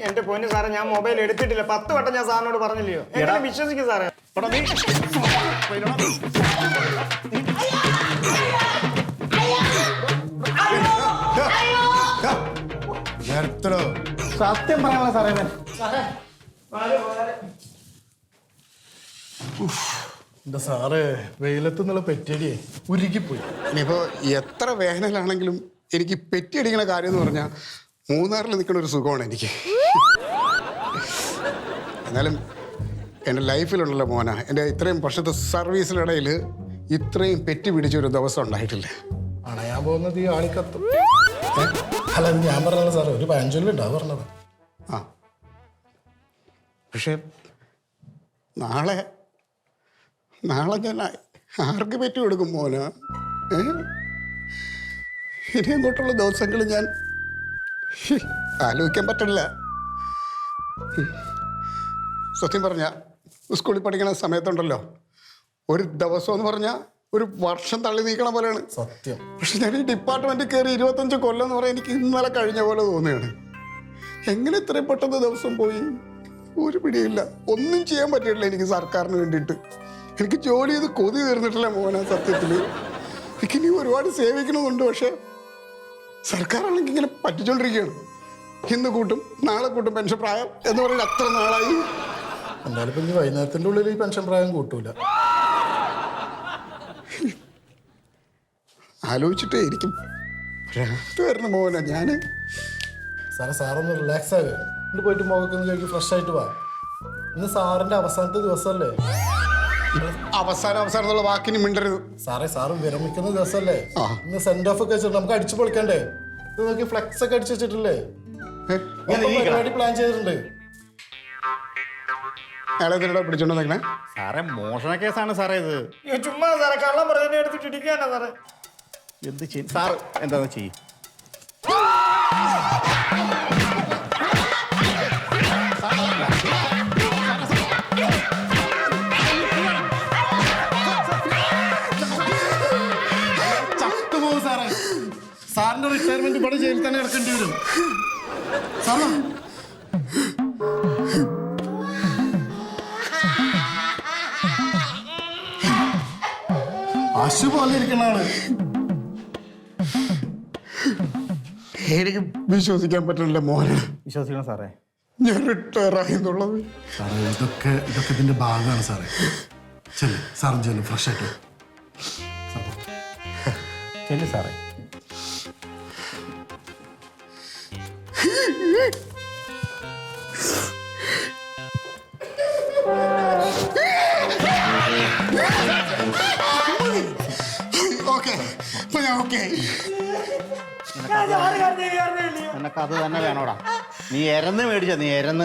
എന്റെ പൊന്ന് സാറേ, ഞാൻ മൊബൈൽ എടുത്തിട്ടില്ല. 10 വട്ടം ഞാൻ സാറിനോട് പറഞ്ഞില്ലയോ? എങ്ങനെ വിശ്വസിക്കും സാറേ? സത്യം പറയാനുള്ള സാറേ. എന്താ സാറേ, വെയിലത്ത് നിന്നുള്ള പെറ്റടിയെ ഉരുകിപ്പോയി. ഇനിയിപ്പോ എത്ര വേനലാണെങ്കിലും എനിക്ക് പെറ്റിയടിക്കണ കാര്യം എന്ന് പറഞ്ഞാൽ മൂന്നാറിൽ നിൽക്കുന്ന ഒരു സുഖമാണ് എനിക്ക്. എന്നാലും എൻ്റെ ലൈഫിലുണ്ടല്ലോ മോന, എൻ്റെ ഇത്രയും വർഷത്തെ സർവീസിനിടയിൽ ഇത്രയും പെറ്റി പിടിച്ചൊരു ദിവസം ഉണ്ടായിട്ടില്ല. അണയാൻ പോകുന്നത് ഈ ആളിക്കത്തും. അല്ല, ഞാൻ പറഞ്ഞത് സാറേ, ഒരു പഴഞ്ചൊല്ലുണ്ടാ പറഞ്ഞത്. ആ പക്ഷെ നാളെ ഞാൻ ആർക്ക് പെറ്റി കൊടുക്കും മോന? ഇനി അങ്ങോട്ടുള്ള ദിവസങ്ങൾ ഞാൻ ആലോചിക്കാൻ പറ്റില്ല. സത്യം പറഞ്ഞ സ്കൂളിൽ പഠിക്കുന്ന സമയത്തുണ്ടല്ലോ, ഒരു ദിവസം എന്ന് പറഞ്ഞാൽ ഒരു വർഷം തള്ളി നീക്കണ പോലെയാണ് സത്യം. പക്ഷെ ഞാൻ ഈ ഡിപ്പാർട്ട്മെന്റിൽ കയറി 25 കൊല്ലം എന്ന് പറയാൻ എനിക്ക് ഇന്നലെ കഴിഞ്ഞ പോലെ തോന്നുകയാണ്. എങ്ങനെ ഇത്രയും പെട്ടെന്ന് ദിവസം പോയി ഒരു പിടിയില്ല. ഒന്നും ചെയ്യാൻ പറ്റിയിട്ടില്ല എനിക്ക് സർക്കാരിന് വേണ്ടിയിട്ട്. എനിക്ക് ജോലി ചെയ്ത് കൊതി തീർന്നിട്ടില്ല മോനെ. സത്യത്തിൽ എനിക്ക് ഇനി ഒരുപാട് സേവിക്കണമെന്നുണ്ട്. പക്ഷെ സർക്കാരാണെങ്കിൽ ഇങ്ങനെ പറ്റിച്ചോണ്ടിരിക്കുകയാണ്. ഇന്ന് കൂട്ടും നാളെ കൂട്ടും പെൻഷൻ പ്രായം എന്ന് പറയുന്നത് അത്ര നാളായി. എന്തായാലും ഇപ്പൊ ഇനി വൈകുന്നേരത്തിന്റെ ഉള്ളിൽ ഈ പെൻഷൻ പ്രായം കൂട്ടൂല. ആലോചിച്ചിട്ടേ ഇരിക്കും വരണം മോനെ. ഞാൻ സാറൊന്ന് റിലാക്സ് ആകുക. എന്നിട്ട് പോയിട്ട് മുഖമൊക്കെ ഒന്ന് കഴിക്കും, ഫ്രഷ് ആയിട്ട് വാ. ഇന്ന് സാറിന്റെ അവസാനത്തെ ദിവസമല്ലേ? അവസാനം എന്നുള്ള വാക്കിന് മിണ്ടരുത് സാറ് വിരമിക്കുന്ന ദിവസമല്ലേ? ഇന്ന് സെൻഡ് ഓഫ് ഒക്കെ വെച്ചിട്ട് നമുക്ക് അടിച്ചു പൊളിക്കണ്ടേ? ഇത് നോക്കി ഫ്ലെക്സ് ഒക്കെ അടിച്ചു വെച്ചിട്ടില്ലേ? പരിപാടി പ്ലാൻ ചെയ്തിട്ടുണ്ട്. പിടിച്ചോണ്ടെങ്ങനെ സാറേ, മോഷണ കേസാണ് സാറേ ഇത്. ചുമ്മാ സാറേ, കള്ളം പറഞ്ഞതിനെ എടുത്തിട്ട് ഇടിക്കാനാ സാറേ. എന്ത് ചെയ്യും സാർ? എന്താന്ന് ചെയ്യും? ചത്തുപോകും സാറേ. സാറിന്റെ റിട്ടയർമെന്റ് ഇവിടെ ജയിലിൽ തന്നെ കിടക്കേണ്ടി വരും. സാറോ പശു പോലെ ഇരിക്കുന്ന ആള്. എനിക്ക് വിശ്വസിക്കാൻ പറ്റില്ല മോനെ. വിശ്വസിക്കണം സാറേ, ഞാൻ റിട്ടയർ ആയി എന്നുള്ളത്. സാറേ, ഇതൊക്കെ ഇതിന്റെ ഭാഗമാണ് സാറേ. സാറും ചെല്ലും, ഫ്രഷ് ആയിട്ട് ചെല്ലു സാറേ. നിനക്ക് അത് തന്നെ വേണോടാ. നീ എരന്ന് മേടിച്ച നീ എരന്ന്.